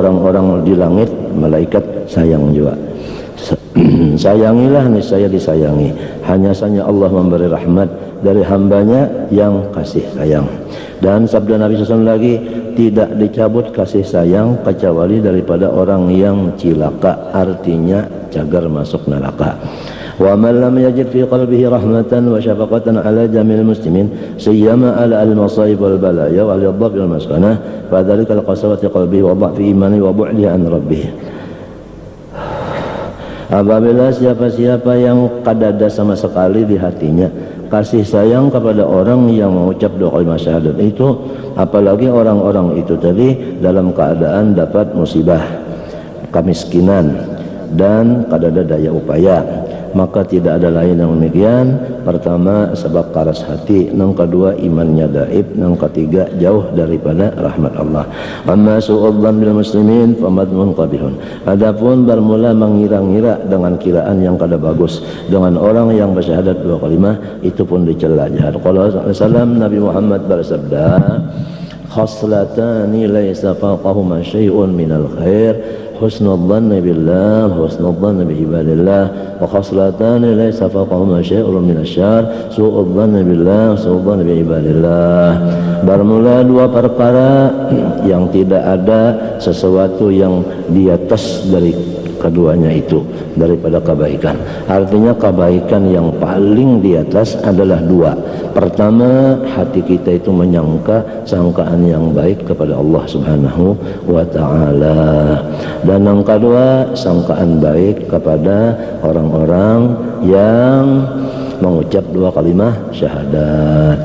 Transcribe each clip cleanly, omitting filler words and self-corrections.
orang-orang di langit, malaikat sayang juga. Sayangilah, niscaya disayangi. Hanya saja Allah memberi rahmat dari hambanya yang kasih sayang. Dan sabda Nabi SAW lagi, tidak dicabut kasih sayang kecuali daripada orang yang cilaka, artinya cagar masuk neraka. Wa man lam yajid fi qalbihi rahmatan wa syafaqatan ala jamil muslimin siyama ala al-masaib wal balaya wa al-dhab wal maskanah fa dzalika al-qasawati qalbihi wa dha'fi imani wa bu'dihi an rabbih. Apabila siapa-siapa yang kadada sama sekali di hatinya kasih sayang kepada orang yang mengucap doa kalimat syahadat itu, apalagi orang-orang itu tadi dalam keadaan dapat musibah, kemiskinan, dan kadada daya upaya, maka tidak ada lain yang demikian. Pertama, sebab keras hati. Yang kedua, imannya daib. Yang ketiga, jauh daripada rahmat Allah. Amma su'udzan bil muslimin famadmun qabihun. Adapun bermula mengira-ngira dengan kiraan yang kada bagus dengan orang yang bersyahadat dua kalimah, itu pun dicela jahat. Qala sallallahu Nabi Muhammad bersabda, khaslatani laysa fawqahuma syai'un minal khair, husnul dhanni billah, husnul dhanni bi ibadillah, wa khaslatani laysa fawqahuma syai'un minasyarr, su'ul dhanni billah, su'ul dhanni bi ibadillah. Bermula dua perkara yang tidak ada sesuatu yang di atas dari keduanya itu daripada kebaikan. Artinya kebaikan yang paling di atas adalah dua. Pertama, hati kita itu menyangka sangkaan yang baik kepada Allah Subhanahu wa ta'ala. Dan yang kedua, sangkaan baik kepada orang-orang yang mengucap dua kalimah syahadat.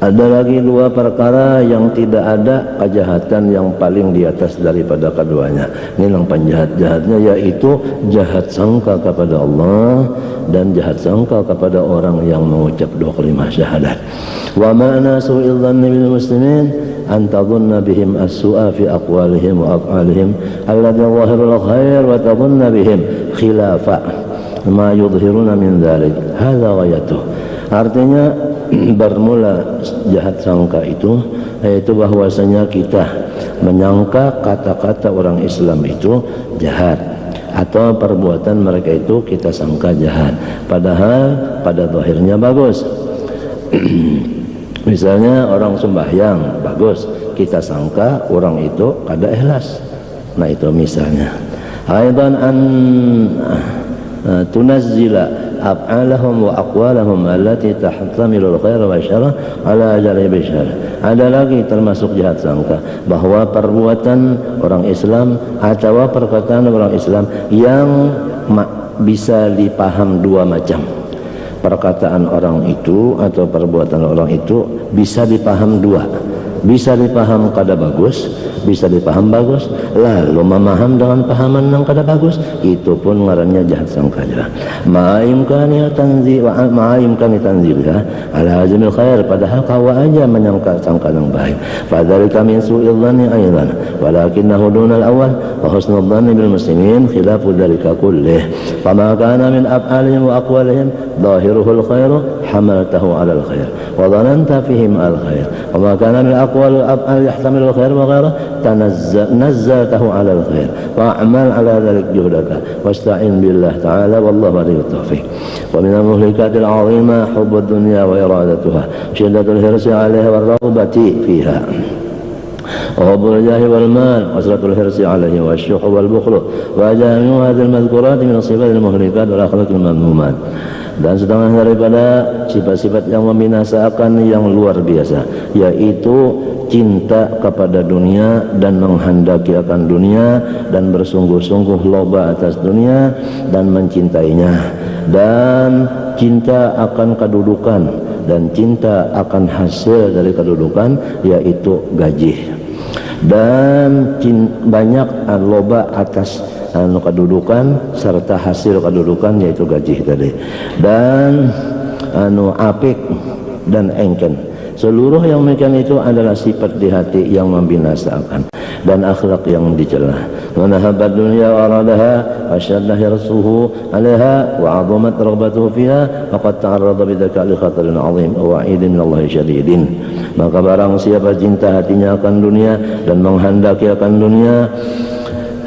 Ada lagi dua perkara yang tidak ada kejahatan yang paling di atas daripada keduanya. Ini yang penjahat-jahatnya, yaitu jahat sangka kepada Allah dan jahat sangka kepada orang yang mengucap dua kalimah syahadat. Wa ma'na su'il dhanni bil muslimin an tadhunna bihim as-su'a fi aqwalihim wa af'alihim alladhi dhahirul khair wa tadhunna bihim khilafa ma yudhiruna min dhalik. Hadza ghayatuh. Artinya bermula jahat sangka itu, yaitu bahwasanya kita menyangka kata-kata orang Islam itu jahat, atau perbuatan mereka itu kita sangka jahat, padahal pada zahirnya bagus. Misalnya orang sembahyang bagus, kita sangka orang itu kada ikhlas. Nah itu misalnya. Aidan an tunazzila af'alahum wa aqwalahum allati tahtamilu al-khair wa syarra ala ajali bishar. Ada lagi termasuk jahat sangka bahwa perbuatan orang Islam atau perkataan orang Islam yang bisa dipaham dua macam. Perkataan orang itu atau perbuatan orang itu bisa dipaham dua. Bisa dipaham kada bagus, bisa dipaham bagus. Lalu memaham dengan pahaman yang kada bagus, itu pun ngarannya jahat sangka aja. Ma'imkani tanzilha ala azmil khair, padahal kau aja menyangka sangka yang baik. Fadzalika min su'il dhanni aidan, walakinahu dunal awal wa husnul dhanni bil muslimin khilafu dzalika kullih. Fama kana min af'alihim wa aqwalihim dhahiruhul khairu hamaltahu ala al khair wa dhananta fihim al khair. Wa ma kana min aqwal al yahtamilu al khair wa ghayra nazzaltahu ala al khair wa a'mal ala dhalik juhdaka wasta'in billah ta'ala wallahu waliyut tawfiq. Wa min al muhlikatil 'azimah hubbud dunya wa iradatuha shiddatul hirsi 'alaiha war raghbati fiha وحب الجاه والمال وكثرة الحرص عليه والشح والبخل وجميع هذه المذكورات من الصفات المهلكات والأخلاق المذمومات. Dan setengah daripada sifat-sifat yang membinasakan yang luar biasa, yaitu cinta kepada dunia dan menghendaki akan dunia dan bersungguh-sungguh loba atas dunia dan mencintainya, dan cinta akan kedudukan dan cinta akan hasil dari kedudukan, yaitu gaji, dan banyak loba atas kedudukan serta hasil kedudukan, yaitu gaji tadi, dan apik dan engken. Seluruh yang demikian itu adalah sifat di hati yang membinasakan. dan akhlak yang dicela. Man habba dunya wa aradaha asyadda hirsuhu 'alaiha wa 'azamat raghbatuhu fiha faqad ta'arrada bidzaka li khatarin 'azim wa 'idin minallahi syadidin. Maka barang siapa cinta hatinya akan dunia dan menghendaki akan dunia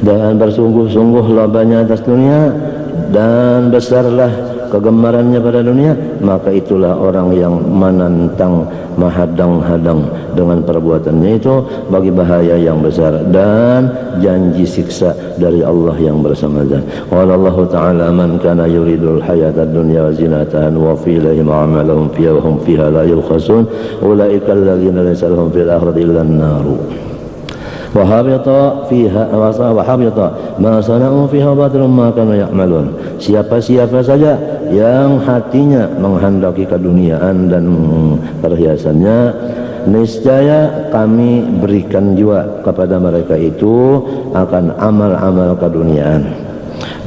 dan bersungguh-sungguh labanya atas dunia dan besarlah kegemarannya pada dunia, maka itulah orang yang menantang, menghadang-hadang dengan perbuatannya itu bagi bahaya yang besar dan janji siksa dari Allah yang bersama-sama. Qala Allah Ta'ala man kana yuridul hayatad dunya wa zinataha wa fi ilaihim a'malahum fiha wa hum fiha la yubkhasun ulaika alladhina laysa lahum fil akhirati illa an-nar wa habita fiha wa habita ma sana'u fiha batilun ma kanu ya'malun. Siapa-siapa saja yang hatinya menghendaki keduniaan dan perhiasannya, niscaya kami berikan juga kepada mereka itu akan amal-amal keduniaan,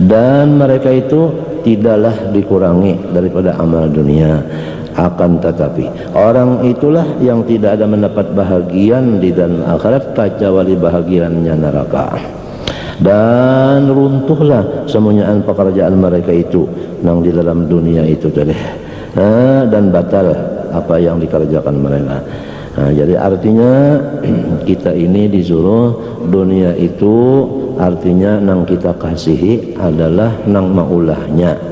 dan mereka itu tidaklah dikurangi daripada amal dunia. Akan tetapi orang itulah yang tidak ada mendapat bahagian di dalam akhirat kecuali bahagiannya neraka, dan runtuhlah semuanya pekerjaan mereka itu yang di dalam dunia itu tadi, dan batal apa yang dikerjakan mereka. Jadi artinya kita ini disuruh dunia itu artinya nang kita kasihi adalah nang maulahnya.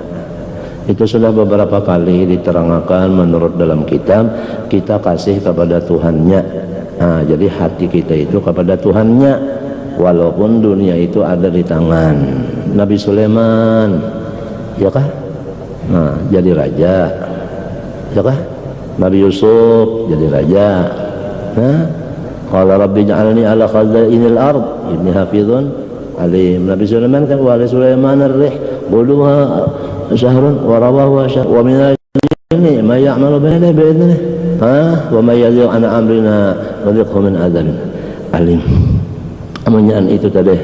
Itu sudah beberapa kali diterangkan menurut dalam kitab, kita kasih kepada Tuhannya. Jadi hati kita itu kepada Tuhannya, walaupun dunia itu ada di tangan Nabi Sulaiman, ya kah? Jadi raja, ya kah? Nabi Yusuf jadi raja. Qala rabbi ja'alni ala khazainil ard inni hafizun alim. Nabi Sulaiman kan wa Sulaiman ar-rih quluha syahrun wa rawahu wa min al-jinni ma ya'malu bayna bi'idnih wa ma yazigh an amrina wadhiqhu min adzab alim. Amunyan itu tadi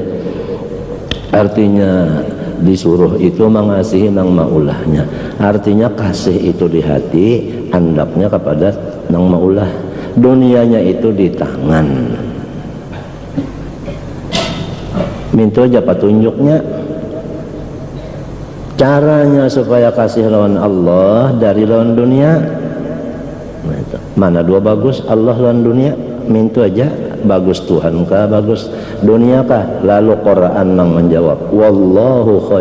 artinya disuruh itu mengasihi nang maulahnya, artinya kasih itu di hati, hendaknya kepada nang maulah. Dunianya itu di tangan, minta aja petunjuknya. Caranya supaya kasih lawan Allah dari lawan dunia, mana dua bagus, Allah lawan dunia, minta aja bagus Tuhan kah, bagus dunia kah? Lalu Quran nang menjawab wallahu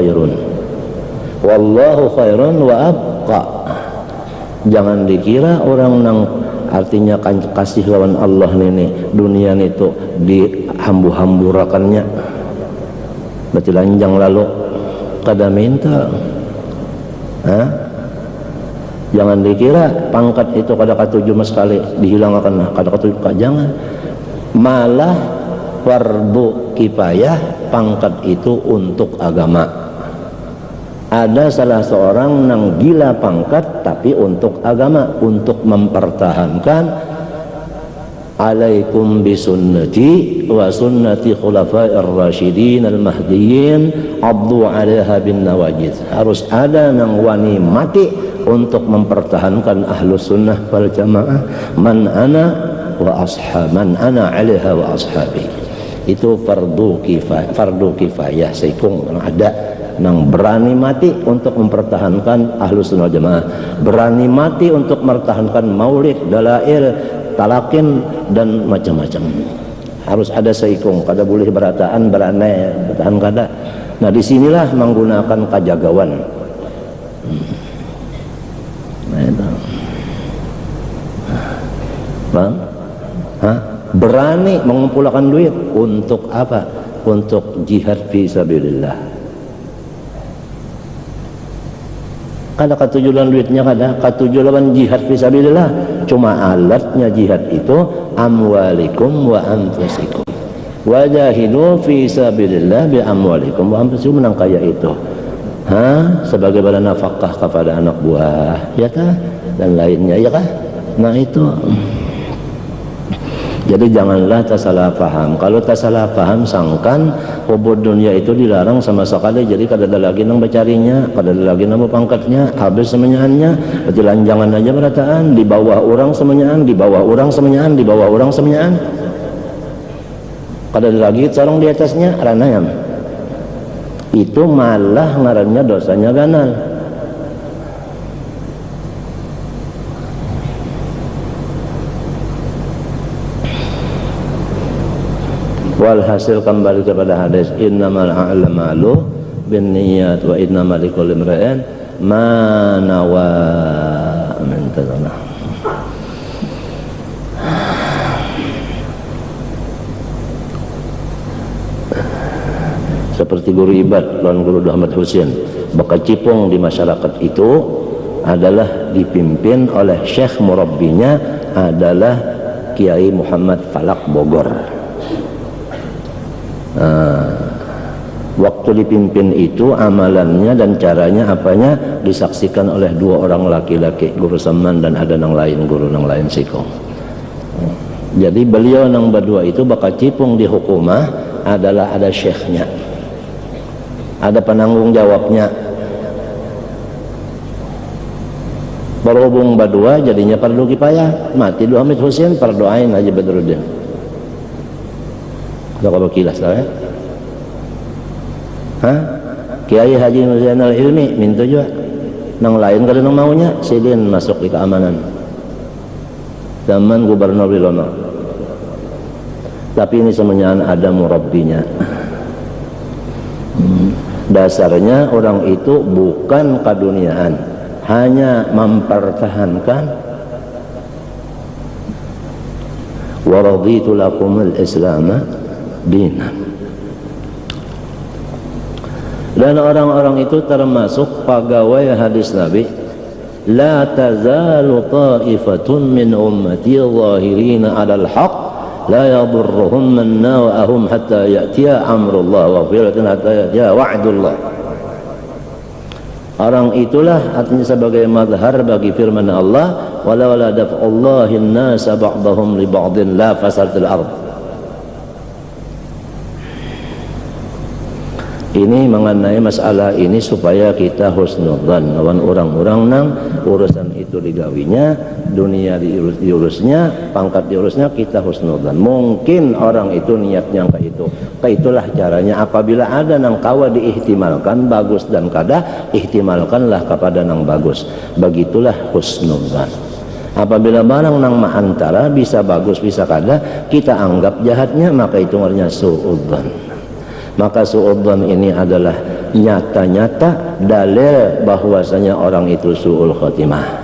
khairun wa abqa. Jangan dikira orang nang artinya kan kasih lawan Allah ini dunia itu dihambu-hamburakannya berarti lanjang lalu kada minta. Jangan dikira pangkat itu kada katuju mas sekali dihilangkan, kada katuju, jangan. Malah fardu kifayah pangkat itu untuk agama. Ada salah seorang nang gila pangkat tapi untuk agama, untuk mempertahankan alaikum bisunnati wa sunnati khulafa'ir rasyidin al-mahdiyyin abdu 'alaiha bin nawajiz. Harus ada nang wani mati untuk mempertahankan ahlus sunnah wal jamaah, man ana 'alaiha wa ashabi. Itu fardu kifayah seikung ada nang berani mati untuk mempertahankan ahlus sunnah wal jamaah, berani mati untuk mempertahankan maulid, dalail, talakin dan macam-macam. Harus ada seikung, kada boleh berataan, beranai, bertahan kada. Nah disinilah menggunakan kajagawan. Bang, berani mengumpulkan duit untuk apa? Untuk jihad fi sabilillah. Kada katujuan duitnya, kada katujuan jihad fisabilillah. Cuma alatnya jihad itu amwalikum wa anfusikum. Wajahidu fisabilillah bi amwalikum wa anfusikum, menang kaya itu. Sebagai bala nafkah kepada anak buah, ya kah? Dan lainnya, ya kah? Nah itu. Jadi janganlah tersalah paham. Kalau tersalah paham sangkan hubud dunia itu dilarang sama sekali. Jadi kada ada lagi nang bacarinya, kada ada lagi nang pangkatnya, habis semenyaannya. Berarti lanjangan aja berataan, di bawah orang semenyaan, di bawah orang semenyaan, di bawah orang semenyaan. Kada lagi sarung di atasnya ranayam. Itu malah ngarannya dosanya ganal. Walhasil kembali kepada hadis innamal a'malu binniyat wa innamal likulli imri'in ma nawa min tadana. Seperti guru Ibad lawan guru Ahmad Husin, bakal cipung di masyarakat itu adalah dipimpin oleh syekh murabbinya adalah Kiai Muhammad Falak Bogor. Waktu dipimpin itu amalannya dan caranya apanya disaksikan oleh dua orang laki-laki, guru Saman dan ada yang lain, guru yang lain Sikong. Jadi beliau nang berdua itu bakal cipung di hukumah adalah ada syekhnya, ada penanggung jawabnya. Berhubung berdua jadinya fardu kifayah, mati dua Hamid Husin perdoain aja Badruddin. Kalau kilas lah ya. Kiai Haji Zainal Ilmi minta juga nang lain kada nang maunya sidin masuk di keamanan zaman Gubernur Wilono, tapi ini semuanya ada murabbinya. Dasarnya orang itu bukan keduniaan, hanya mempertahankan wa raditu lakumul Islam dinan. Dan orang-orang itu termasuk pegawai hadis Nabi, la tazalu ta'ifatun min ummati zahirina 'alal haqq la yadurruhum man nawa'ahum hatta ya'tiya amrullah wa fi'latun hatta ya'tiya wa'dullah. Orang itulah artinya sebagai mazhar bagi firman Allah, wala la daf'ullahi an-nasa ba'dahum li ba'din la fasadil ardh. Ini mengenai masalah ini supaya kita husnudzan lawan orang-orang nang urusan itu digawinya, dunia diurusnya, pangkat diurusnya, kita husnudzan. Mungkin orang itu niatnya ke itu. Itulah caranya apabila ada nang kawa diihtimalkan bagus dan kada, ihtimalkanlah kepada nang bagus. Begitulah husnudzan. Apabila barang nang maantara bisa bagus bisa kada, kita anggap jahatnya, maka itu namanya suudzan. Maka suudzon ini adalah nyata-nyata dalil bahwasanya orang itu su'ul khotimah.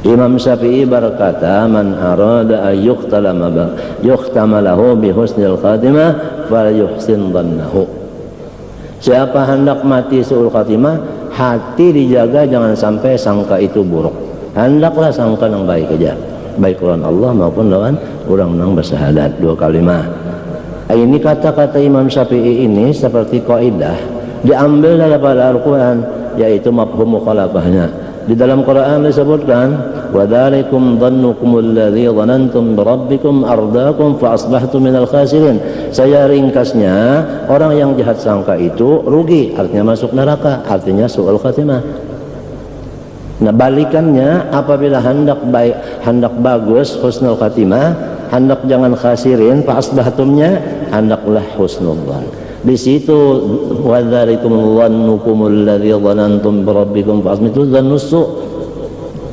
Imam Syafi'i berkata, man arada an yuhtama lahu bi husnil khatimah falyuhsin dhannahu. Siapa hendak mati su'ul khotimah, hati dijaga jangan sampai sangka itu buruk. Hendaklah sangka yang baik aja, baik lawan Allah maupun lawan orang yang bersahadat, dua kalimah. Ini kata-kata Imam Syafi'i ini seperti kaidah diambil dari Al-Quran, yaitu mafhum mukhalafahnya. Di dalam Quran disebutkan, وَذَلِكُمْ ظَنُّكُمُ الَّذِي ظَنَنْتُمْ بِرَبِّكُمْ أَرْضَاكُمْ فَأَصْبَحْتُمْ مِنَ الْخَاسِرِينَ. Saya ringkasnya, orang yang jahat sangka itu rugi, artinya masuk neraka, artinya su'ul khatimah. Nah balikannya, apabila hendak baik, hendak bagus, husnul khatimah, hendak jangan khasirin, fa'asbahtumnya hendaklah husnudzan. Di situ wadzalikum dhannukumul ladzi dhanantum birabbikum fa'asmitu dzannussu.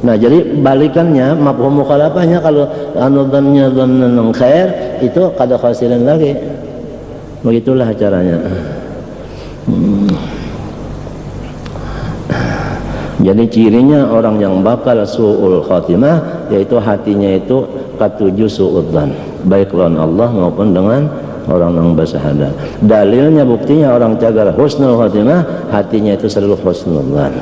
Nah jadi balikannya mafhum mukhalafahnya, kalau anudhannya dhannan khair itu kada khasirin lagi. Begitulah caranya. Jadi cirinya orang yang bakal su'ul khatimah yaitu hatinya itu katuju su'udzan, baik lawan Allah maupun dengan orang yang bersahadat. Dalilnya buktinya orang cagar husnul khatimah, hatinya itu selalu husnudzan.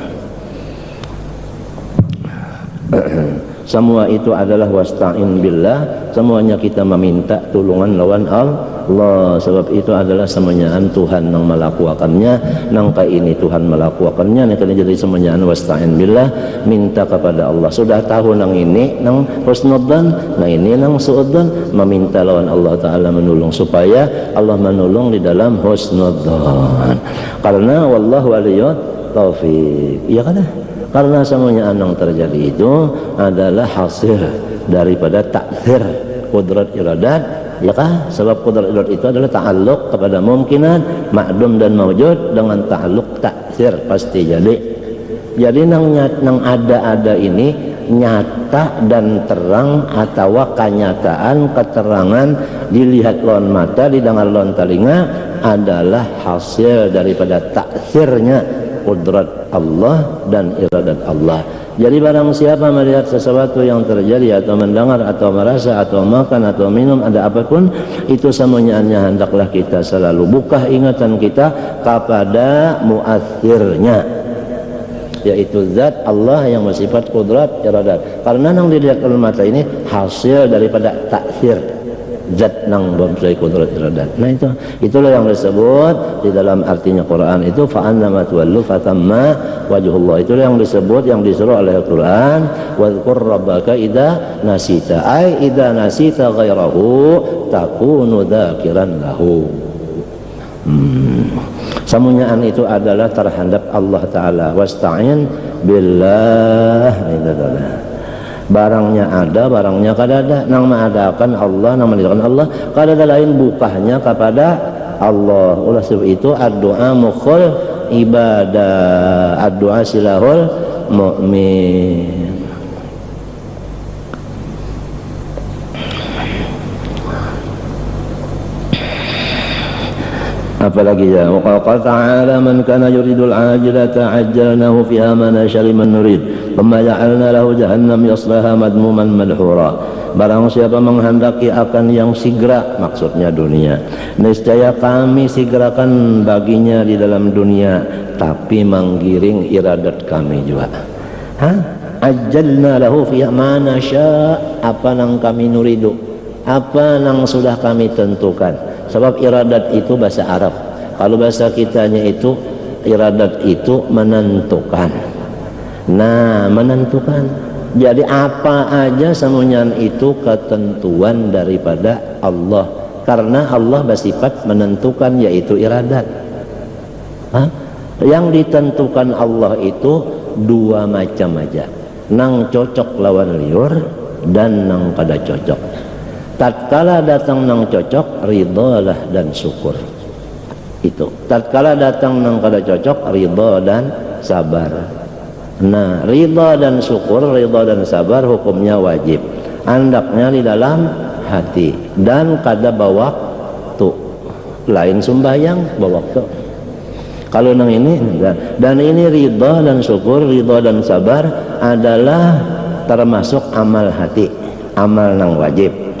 Semua itu adalah wasta'in billah, semuanya kita meminta tulungan lawan Allah, sebab itu adalah semuanyaan Tuhan yang melakukannya, nangka ini Tuhan melakukannya, ini jadi semuanyaan wasta'in billah, minta kepada Allah. Sudah tahu nang ini nang husnudzan, nah ini nang suudzan, meminta lawan Allah Ta'ala menolong supaya Allah menolong di dalam husnudzan. Karena wallahu waliyut taufiq, iya kan? Karena semuanya yang terjadi itu adalah hasil daripada takdir kudrat iradat Ya kah? Sebab qudrat irat itu adalah ta'alluq kepada mungkinat, ma'dum dan mawjud dengan ta'alluq taksir pasti jadi. Jadi nang ada ini nyata dan terang atau kenyataan keterangan dilihat lawan mata, didengar lawan telinga adalah hasil daripada taksirnya qudrat Allah dan iradat Allah. Jadi barang siapa melihat sesuatu yang terjadi atau mendengar atau merasa atau makan atau minum ada apapun, itu semuanya hendaklah kita selalu buka ingatan kita kepada muathirnya, yaitu zat Allah yang bersifat qudrat iradat. Karena yang dilihat oleh mata ini hasil daripada taksir zat nang bersifat qudrat iradat. Nah itulah yang disebut di dalam artinya Quran itu fa'annama tuwallu fatamma wajhullah. Itulah yang disebut, yang disuruh oleh Al-Quran, wadhkur rabbaka idza nasita, ay idza nasita ghairahu takunu dzakiran lahu. Samunyaan itu adalah terhadap Allah Ta'ala. Wasta'in billah. Barangnya ada, barangnya kadada. Nang mengadakan Allah, nang menidakkan Allah, kadada lain bukahnya kepada Allah. Oleh sebab itu ad-du'a mukhul ibadah, ad-du'a silahul mu'min. Apalagi ya, wa qala ta'ala man kana yuridul ajilata ajjalnahu fiha ma nasha liman nurid thumma ja'alna lahu jahannam yaslaha madmuman madhura. Barang siapa menghendaki akan yang segera, maksudnya dunia, niscaya kami segerakan baginya di dalam dunia, tapi menggiring iradat kami juga. Ajjalna lahu fiha ma nasha, apa nang kami nuridu, apa nang sudah kami tentukan. Sebab iradat itu bahasa Arab. Kalau bahasa kitanya itu iradat itu menentukan. Nah, menentukan. Jadi apa aja semuanya itu ketentuan daripada Allah. Karena Allah bersifat menentukan, yaitu iradat. Yang ditentukan Allah itu dua macam aja. Nang cocok lawan liur dan nang kada cocok. Tatkala datang nang cocok, ridhalah dan syukur. Itu. Tatkala datang nang kada cocok, ridha dan sabar. Nah, ridha dan syukur, ridha dan sabar hukumnya wajib. Andaknya di dalam hati dan kada bawa waktu. Lain sembahyang bawa waktu. Kalau nang ini dan ini ridha dan syukur, ridha dan sabar adalah termasuk amal hati, amal nang wajib.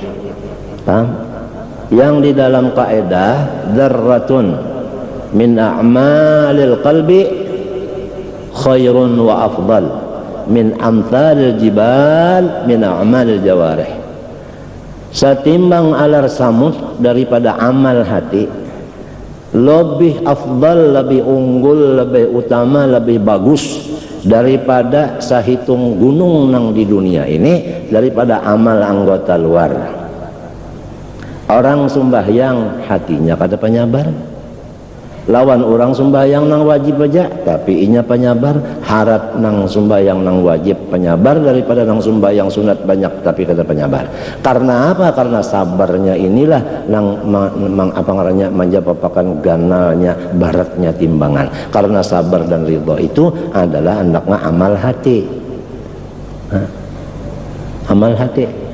Yang di dalam kaidah dzarratun min a'malil qalbi khairun wa afdal min amthalil jibal min a'malil jawarih. Setimbang alar samud daripada amal hati, lebih afdal, lebih unggul, lebih utama, lebih bagus daripada sahitung gunung nang di dunia ini, daripada amal anggota luar. Orang sembahyang hatinya kada penyabar, lawan orang sembahyang nang wajib aja tapi inya penyabar, harap nang sembahyang nang wajib penyabar daripada nang sembahyang sunat banyak tapi kada penyabar. Karena apa? Karena sabarnya inilah nang apa ngarannya menjapapakan ganalnya baratnya timbangan. Karena sabar dan ridha itu adalah hendaknya amal hati. Amal hati.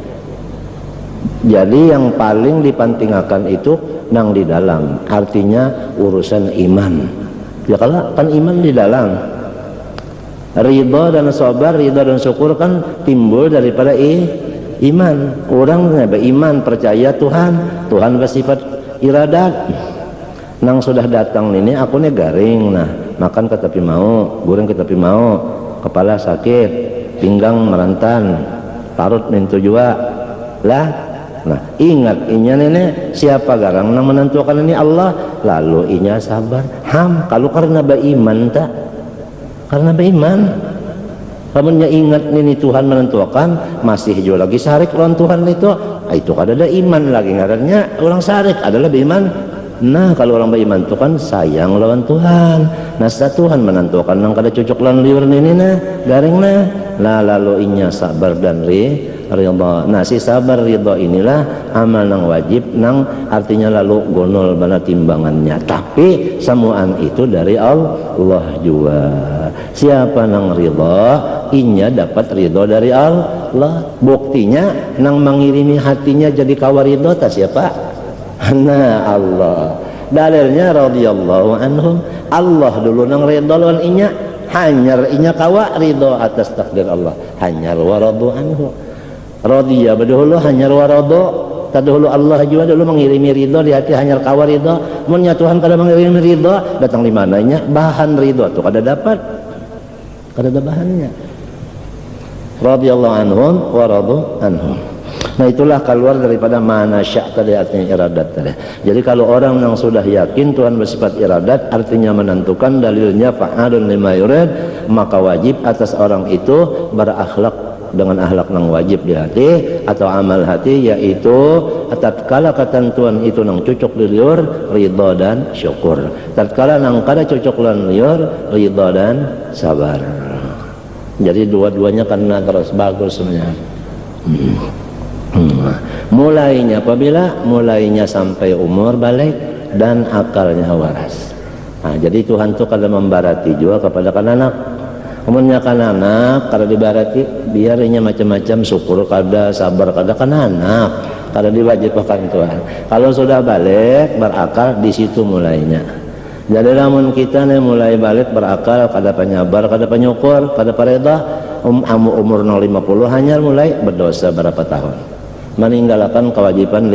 Jadi yang paling dipantingakan itu nang di dalam, artinya urusan iman. Ya kalau kan iman di dalam, ridha dan sabar, ridha dan syukur kan timbul daripada iman. Orang beriman percaya Tuhan, Tuhan bersifat iradat. Nang sudah datang ini aku nih garing, nah makan ke tepi mau, goreng ke tepi mau, kepala sakit, pinggang merentan, parut mintu juga lah. Nah, ingat inya nenek siapa garang nang menentukan ini Allah, lalu inya sabar. Kalau karena beriman tak? Karena beriman. Kamunya ingat ini Tuhan menentukan, masih juga lagi syarik lawan Tuhan itu ada iman lagi ngarannya orang syarik adalah beriman. Nah, kalau orang beriman itu kan sayang lawan Tuhan. Nah, setelah Tuhan menentukan nang kada cocok lawan liur ini nah, garing nah. Nah, lalu inya sabar dan ridha. Nah si sabar ridha inilah amal nang wajib nang artinya lalu gonol bala timbangannya, tapi semuaan itu dari Allah juga. Siapa nang ridha inya dapat ridha dari Allah. Buktinya nang mengirimi hatinya jadi kawaridho ta siapa? Nah Allah. Dalilnya radhiyallahu anhum, Allah dulu nang ridha lawan inya, hanyar inya kawa ridha atas takdir Allah, hanyar wa radu anhu. Radhiya dahulu hanyar wa radu, tadahulu Allah juga dulu mengirimi ridha di hati, hanyar kawa ridha. Mun nya Tuhan kada mengirimi ridha, datang di mananya bahan ridha tuh kada dapat, kada ada bahannya. Radhiyallahu anhum wa radu anhum. Nah itulah keluar daripada mana syak tadi, artinya iradat tadi. Jadi kalau orang yang sudah yakin Tuhan bersifat iradat, artinya menentukan, dalilnya fa'alun lima yurid, maka wajib atas orang itu berakhlak dengan akhlak yang wajib di hati atau amal hati, yaitu tatkala ketentuan itu nang cocok di liur ridha dan syukur, tatkala nang kada cocok lan liur ridha dan sabar. Jadi dua-duanya karena terus bagus sebenarnya. Mulainya apabila mulainya sampai umur balik dan akalnya waras. Nah, jadi Tuhan tuh kada membarati juga kepada kanak-kanak. Umumnya kanak-kanak kada dibarati, biarnya macam-macam, syukur kada, sabar kada, kanak-kanak kada diwajibkan Tuhan. Kalau sudah balik berakal, di situ mulainya. Jadi namun kita nih mulai balik berakal, kada penyabar, kada penyukur, kada pareda, umur 50 hanya mulai berdosa berapa tahun, meninggalkan kewajiban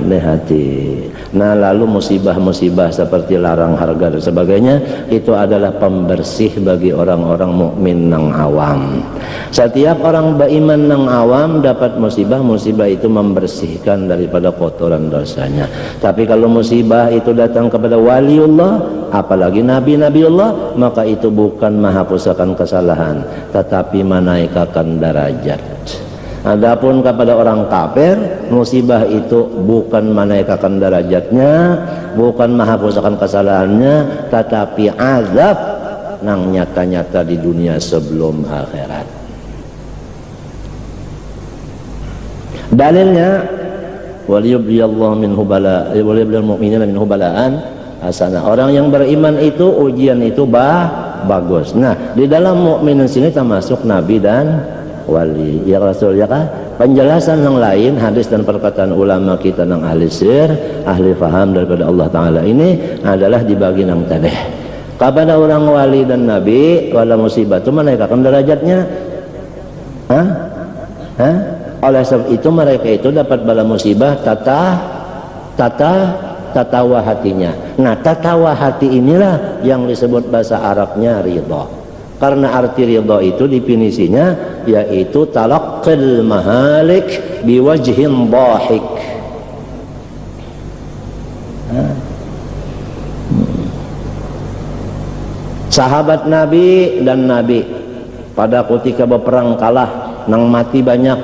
lihati. Nah lalu musibah-musibah seperti larang harga dan sebagainya, itu adalah pembersih bagi orang-orang mukmin nang awam. Setiap orang beriman nang awam dapat musibah, musibah itu membersihkan daripada kotoran dosanya. Tapi kalau musibah itu datang kepada waliullah, apalagi nabi-nabiullah, maka itu bukan menghapuskan kesalahan, tetapi menaikkan derajat. Adapun kepada orang kafir, musibah itu bukan menaikkan derajatnya, bukan menghapuskan kesalahannya, tetapi azab nang nyata-nyata di dunia sebelum akhirat. Dalilnya waliyubliyallahu minhu bala, waliyubliyal mu'minina minhu balaan hasanah. Orang yang beriman itu ujian itu bagus. Nah, di dalam mukminin sini termasuk nabi dan wali, ya Rasul, ya kan? Penjelasan yang lain, hadis dan perkataan ulama kita yang ahli sir, ahli faham daripada Allah Ta'ala ini adalah dibagi yang tadi. Kepada orang wali dan nabi, wala musibah itu menaikkan derajatnya. Oleh sebab itu mereka itu dapat bala musibah tatawa hatinya. Nah tatawa hati inilah yang disebut bahasa Arabnya ridha. Karena arti ridha itu definisinya yaitu talaqqil mahalik biwajhin dhahik. Sahabat Nabi dan Nabi pada ketika berperang kalah, nang mati banyak,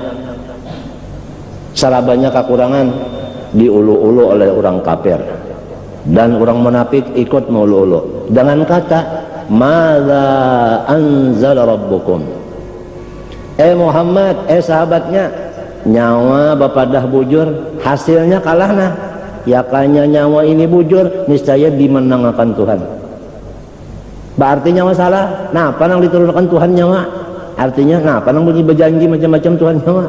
salah banyak kekurangan, diulu-ulu oleh orang kafir dan orang munafik ikut mengulu-ulu dengan kata Madza anzala rabbukum. Muhammad, sahabatnya, nyawa bapadah bujur, hasilnya kalah nah. Ya kanya nyawa ini bujur, niscaya dimenangkan Tuhan. Berarti nyawa salah. Nah, apa yang diturunkan Tuhan nyawa? Artinya, nah, apa yang bunyi berjanji macam-macam Tuhan nyawa?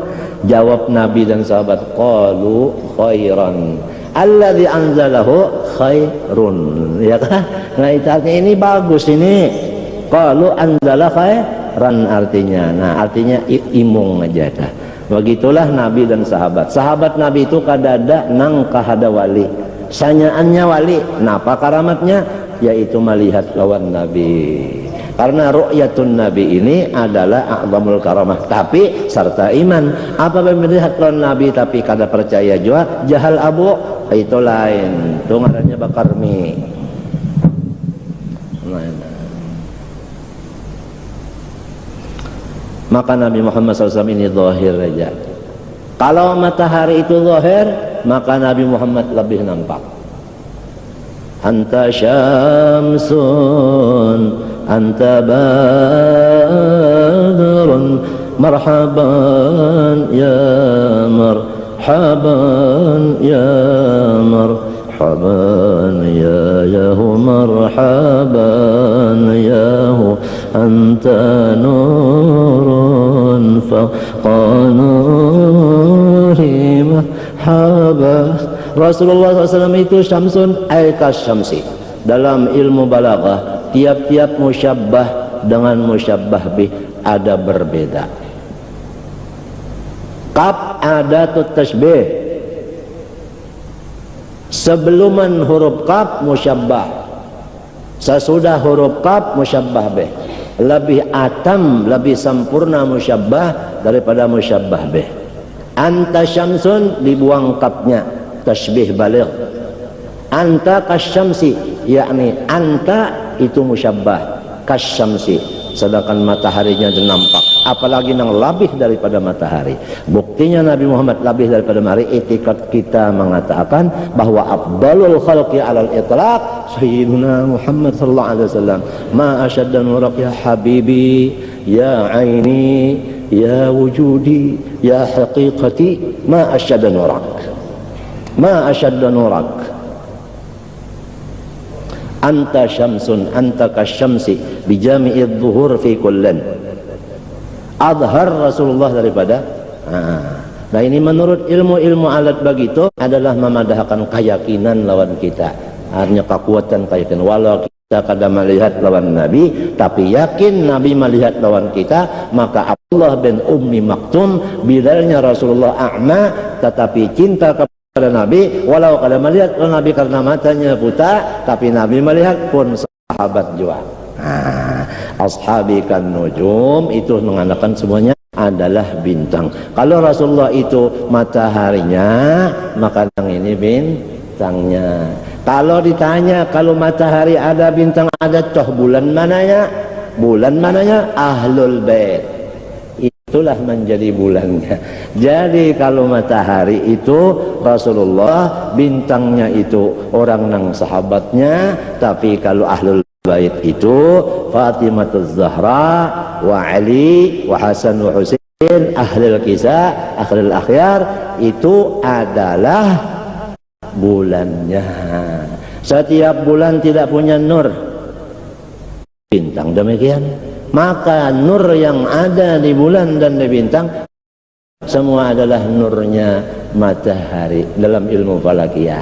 Jawab Nabi dan sahabat, qalu khairan. Alladzi anzalahu khairun, ya kan? Nah itu artinya ini bagus ini. Qalu anzala khairan artinya. Nah artinya imung aja dah. Begitulah Nabi dan sahabat. Sahabat Nabi itu kadada nang kahada wali. Sanyaannya wali. Napa karamatnya? Yaitu melihat lawan Nabi. Karena ru'yatun Nabi ini adalah a'zamul karamah, tapi serta iman. Apa melihat lawan Nabi tapi kada percaya juga, jahal abu, itu lain. Itu ngarannya bakarmi. Maka Nabi Muhammad SAW ini zahir saja. Kalau matahari itu zahir, maka Nabi Muhammad lebih nampak. Anta syamsun anta badrun marhaban ya marhaban ya marhaban ya yahu marhaban yahu anta nurun faqanuri marhaban. Rasulullah SAW itu syamsun aikas syamsi. Dalam ilmu balaghah, tiap-tiap musyabbah dengan musyabbah bih ada berbeda. Kaf adatut tasbih, sebelum huruf kaf musyabbah, sesudah huruf kaf musyabbah bih. Lebih atam, lebih sempurna musyabbah daripada musyabbah bih. Anta syamsun dibuang kafnya, tasbih baligh. Anta kasyamsi, yakni anta itu musyabbah, kasyamsi, sedangkan mataharinya nampak, apalagi yang lebih daripada matahari. Buktinya Nabi Muhammad lebih daripada matahari. Etikat kita mengatakan bahwa afdalul khalqi alal itlaq sayyiduna Muhammad sallallahu alaihi wasallam. Ma asyadda nurak ya habibi ya aini ya wujudi ya haqiqati, ma asyadda nurak, ma asyadda nurak. Anta syamsun anta kasyamsi bijami'id dhuhur fi kullin. Adhar Rasulullah daripada nah ini menurut ilmu-ilmu alat begitu adalah memadahkan keyakinan lawan kita. Artinya kekuatan keyakinan. Walau kita kadang melihat lawan Nabi, tapi yakin Nabi melihat lawan kita, maka Abdullah bin Ummi Maktum, bilalnya Rasulullah a'ma, tetapi cinta kepada Nabi, walau kalau melihat Nabi karena matanya buta, tapi Nabi melihat pun sahabat juga. Ashabi kan nujum, itu mengatakan semuanya adalah bintang. Kalau Rasulullah itu mataharinya, maka yang ini bintangnya. Kalau ditanya, kalau matahari ada bintang ada, toh bulan mananya? Bulan mananya? Ahlul Bait. Itulah menjadi bulannya. Jadi kalau matahari itu Rasulullah, bintangnya itu orang nang sahabatnya, tapi kalau ahlul bait itu Fatimah Zahra wa Ali wa Hasan wa Husain, ahlul kisah, ahlul akhyar, itu adalah bulannya. Setiap bulan tidak punya nur, bintang demikian. Maka nur yang ada di bulan dan di bintang semua adalah nurnya matahari dalam ilmu falakiyah.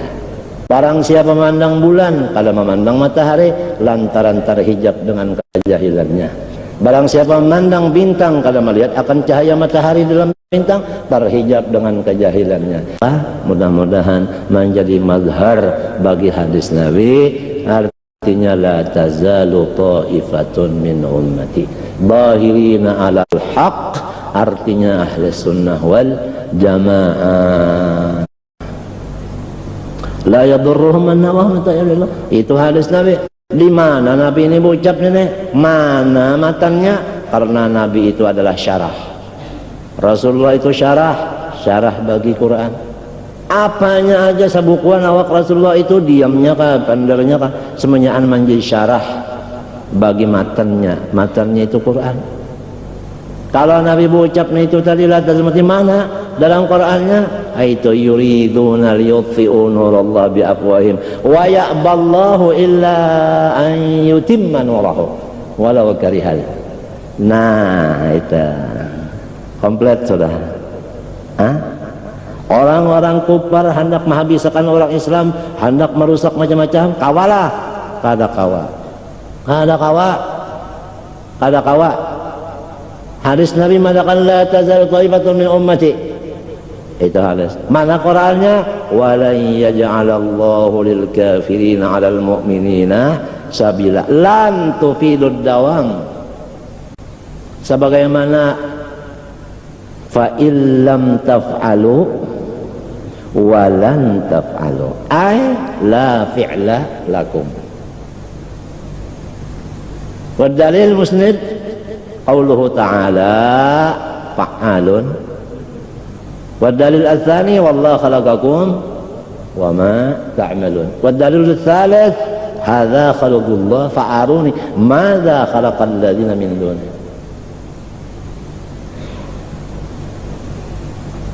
Barang siapa memandang bulan, kalau memandang matahari, lantaran terhijab dengan kejahilannya. Barang siapa memandang bintang, kalau melihat akan cahaya matahari dalam bintang, terhijab dengan kejahilannya. Mudah-mudahan menjadi mazhar bagi hadis Nabi. Artinya la tazalu ta'ifatun min ummati bahirina alal haq, artinya ahli sunnah wal jamaah. La yadurruhum man nawahum ta'ala. Itu hadis Nabi. Di mana Nabi ini ucapnya nih? Mana matanya? Karena Nabi itu adalah syarah. Rasulullah itu syarah bagi Quran. Apanya aja sabukuan awak Rasulullah itu, diamnya kah, pandarnya kah, semuanya menjadi syarah bagi matannya. Matannya itu Quran. Kalau Nabi ucapnya itu tadi lah, seperti mana dalam Qurannya? Itu yuriduna liyutfi'u nurallah biafwahim wa ya'ballahu illa an yutimma nurahu walau karihal. Nah itu komplit sudah. Orang-orang kufar hendak menghabiskan orang Islam, hendak merusak macam-macam, kawalah, kada kawa. Hadis Nabi mengatakan la tazal taifatun min ummati. Itu hadis. Mana Qur'annya? Walan yaj'alallahu lil kafirina 'alal mu'minina sabila. Lan tufidud dawam. Sebagaimana fa illam taf'alu walan taf'alu ay la fi'la lakum. Wa dalil musnad qauluhu ta'ala fa'alun. Wa dalil ats-tsani wallahu khalaqakum wa ma ta'malun. Wa dalil ats-tsalits hadza khalaqullah fa'aruni madza khalaqal ladzina min dunihi.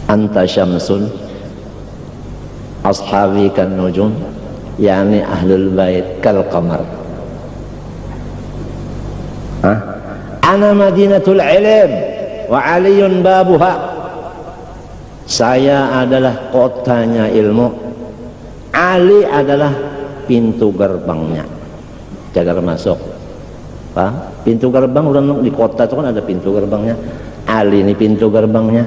anta syamsun ashabi kan nujum, yakni ahlul bait kal qamar. Ana madinatul ilm wa aliyun babuha. Saya adalah kotanya ilmu, Ali adalah pintu gerbangnya. Jaga masuk. Paham? Pintu gerbang udah di kota itu kan ada pintu gerbangnya. Ali ini pintu gerbangnya.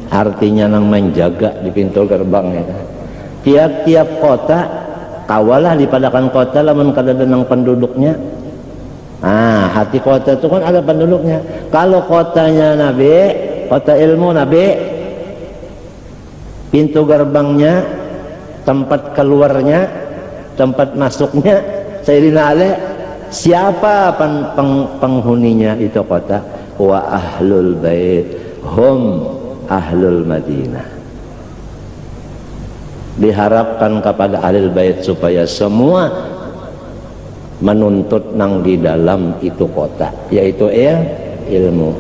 Artinya nang menjaga di pintu gerbangnya. Tiap-tiap kota kawalah dipadakan kota lamun kada nang penduduknya. Hati kota itu kan ada penduduknya. Kalau kotanya Nabi, kota ilmu Nabi, pintu gerbangnya, tempat keluarnya, tempat masuknya Sayyidina Ali, siapa penghuninya itu kota? Wa ahlul bait hum ahlul Madinah. Diharapkan kepada ahlul bait supaya semua menuntut nang di dalam itu kota, yaitu ilmu.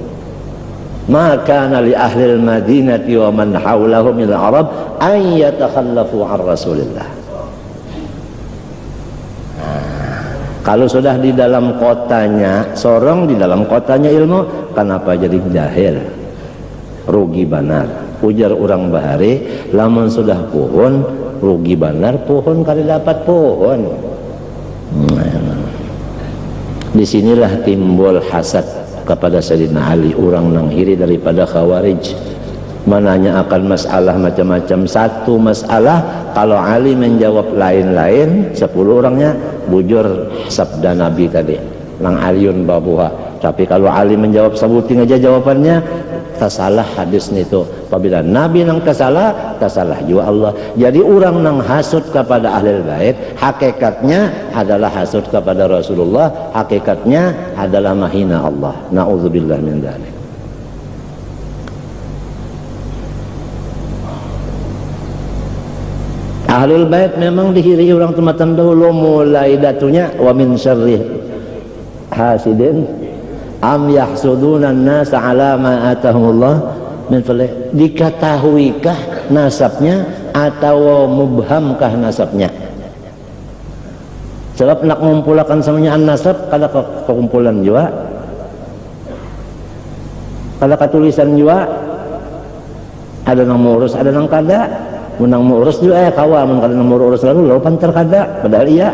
Maka li ahlil madinati wa man hawlahu min al-arab an yatakhallafu an Rasulillah. Kalau sudah di dalam kotanya, sorong di dalam kotanya ilmu, kenapa jadi jahil? Rugi benar. Ujar orang bahari, lamun sudah pohon, rugi benar pohon kali dapat pohon. Disinilah timbul hasad kepada Sayyidina Ali, orang nang iri daripada Khawarij, menanya akan masalah macam-macam. Satu masalah kalau Ali menjawab lain-lain, 10 orangnya bujur sabda Nabi tadi, nang aliyun babuha. Tapi kalau Ali menjawab sebuting aja jawabannya, tersalah hadis itu. Apabila Nabi nang tersalah, tersalah juga Allah. Jadi orang nang hasud kepada ahlul bait, hakikatnya adalah hasud kepada Rasulullah, hakikatnya adalah mahina Allah. Na'udzubillah min dzalik. Ahlul bait memang dihiri orang tematan dahulu, mulai datunya wa min syarri hasidin am yahsuduna an-nas ala ma atahumullah min fadlih. Diketahuikah nasabnya atau mubhamkah nasabnya? Sebab nak mengumpulkan semuanya an-nasab kada kekumpulan juga, kada ketulisan juga, ada nang mengurus ada nang kada. Menang mengurus juga kawa, mun kada nang mengurus lalu pantar kada, padahal iya.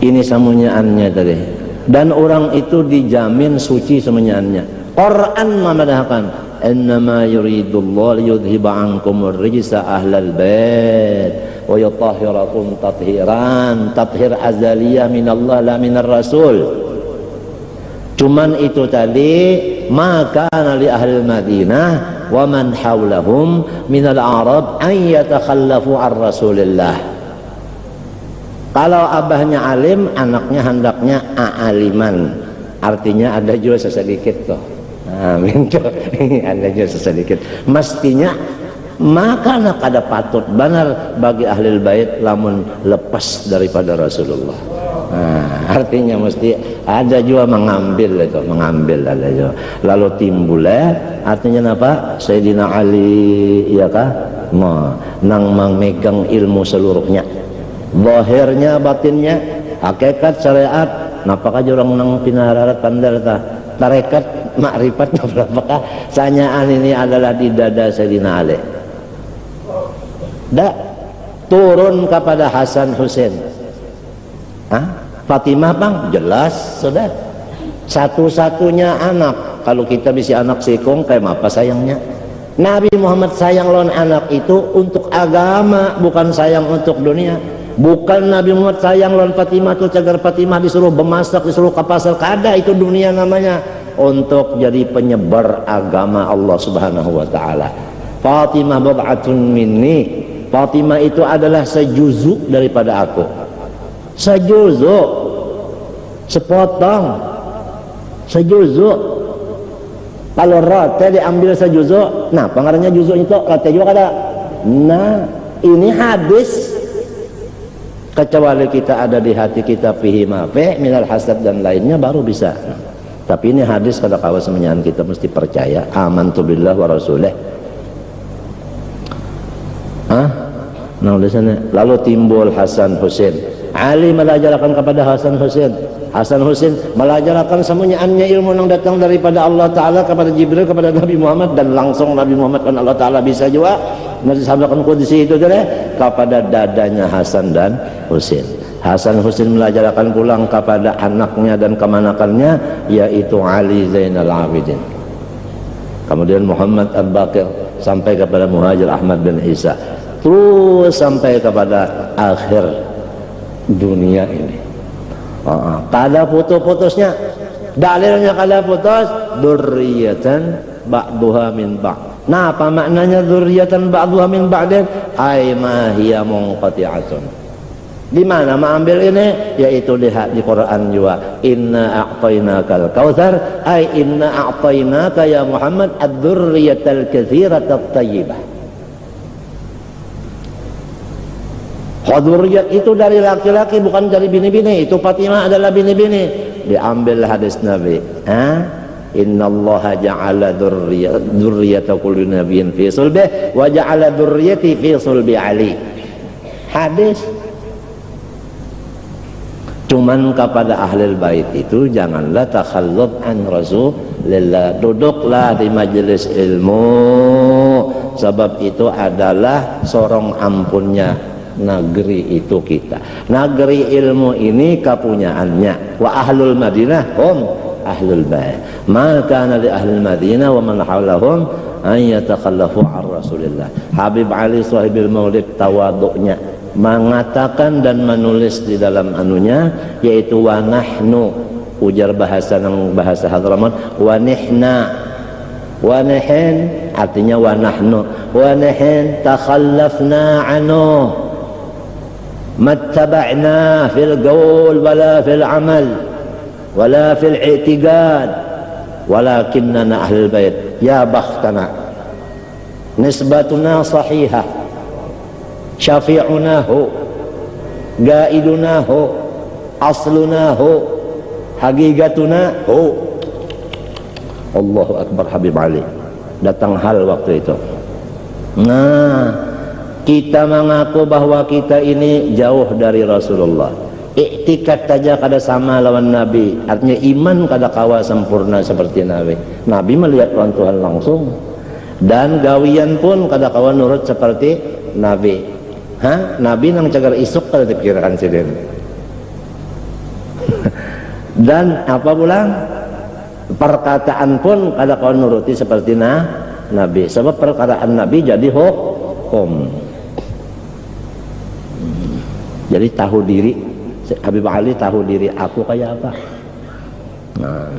Ini samunyaannya tadi, dan orang itu dijamin suci semunyaannya. Quran memadahkan, innama yuridullahu liyudhiba ankumur rijsa ahlal bait wa yutahhirakum tathiran. Tathir azaliyah minallah la minar rasul. Cuman itu tadi, maka li ahli Madinah wa man hawlahum minal arab an yatakhallafu ar Rasulillah. Kalau abahnya alim, anaknya hendaknya a'aliman. Artinya ada juga sesedikit tuh. Amin tuh. Ada juga sesedikit. Mestinya maka nak ada patut benar bagi ahli bait lamun lepas daripada Rasulullah. Artinya mesti ada juga mengambil itu, mengambil ada juga. Lalu timbulnya artinya apa? Sayyidina Ali, iya kah? Nang memegang ilmu seluruhnya. Zahirnya, batinnya, hakikat syariat. Napakah orang nang pinararat pandal ta? Tarekat makrifat berapakah? Sanyaan ini adalah di dada Sayyidina Ali. Dak turun kepada Hasan Husain. Fatimah bang, jelas sudah. Satu-satunya anak. Kalau kita bisa anak sikung, kayak apa sayangnya? Nabi Muhammad sayang lawan anak itu untuk agama, bukan sayang untuk dunia. Bukan Nabi Muhammad sayang lawan Fatimah tuh cagar Fatimah disuruh bemasak, disuruh ke pasar, kada, itu dunia namanya. Untuk jadi penyebar agama Allah Subhanahu wa taala. Fatimah bad'atun minni. Fatimah itu adalah sejuzu daripada aku. Sejuzu, sepotong, sejuzu. Kalau rata diambil sejuzu, nah pengarangnya juzu itu rata juga ada. Nah ini hadis, kecuali kita ada di hati kita fihi mafe minal hasad dan lainnya baru bisa. Tapi ini hadis kata kawas semenyan kita mesti percaya. Amantu billah wa rasulih. Lalu timbul Hasan Husain. Ali melajarkan kepada Hasan Husain. Hasan Husain melajarkan semuanya ilmu yang datang daripada Allah Ta'ala kepada Jibril, kepada Nabi Muhammad, dan langsung Nabi Muhammad kan Allah Ta'ala bisa juga mensampaikan kudsi itu kepada dadanya Hasan dan Husain. Hasan Husain melajarkan pulang kepada anaknya dan kemanakannya, yaitu Ali Zainal Abidin. Kemudian Muhammad Al-Baqir sampai kepada Muhajir Ahmad bin Isa, terus sampai kepada akhir dunia ini. Kada putus-putusnya, dalilnya kada putus, dzurriyyatan ba'duha min ba'd. Nah, apa maknanya dzurriyyatan ba'duha min ba'din? Ai ma hiya munqati'atun. Di mana mengambil ini? Yaitu lihat di Quran juga. Inna a'tainakal kautsar, ai inna a'tainaka ya Muhammad ad-dzurriyyatal katsiratat thayyibah. Dzurriyyat itu dari laki-laki, bukan dari bini-bini. Itu Fatimah adalah bini-bini. Diambil hadis Nabi. Innallaha ja'ala dzurriyyata kulli nabiyyin fi sulbihi wa ja'ala dzurriyyati fi sulbi Ali. Hadis. Cuman kepada ahlul bait itu janganlah takhallud an Rasulillah. Duduklah di majelis ilmu, sebab itu adalah sorong ampunnya negeri itu kita. Negeri ilmu ini kepunyaannya. Wa ahlul Madinah hum ahlul bait. Ma kana li ahlil Madinah wa man hawlahum an yatakhallafu an Rasulillah. Habib Ali Sahibil Maulid tawaduknya mengatakan dan menulis di dalam anunya, yaitu wa nahnu, ujar bahasa Hadramaut, wa nihna, wa nihin artinya wa nahnu, wa nihin takhallafna anhu mattaba'na fil qaul wala fil amal wala fil i'tiqad walakinna ahlul bait ya bakhtana nisbatuna sahihah syafi'unahu gaidunahu aslunahu haqiqatunahu. Allahu Akbar. Habib Ali datang hal waktu itu. Nah, kita mengaku bahwa kita ini jauh dari Rasulullah. Iktikad saja kada sama lawan Nabi. Artinya iman kada kawa sempurna seperti Nabi. Nabi melihat Tuhan langsung. Dan gawian pun kada kawa nurut seperti Nabi. Nabi nang cagar isuk kada dipikirkan sidin. Dan apa pulang? Perkataan pun kada kawa nuruti seperti Nabi. Sebab perkataan Nabi jadi hukum. Jadi tahu diri. Habib Ali tahu diri aku kayak apa. Nah.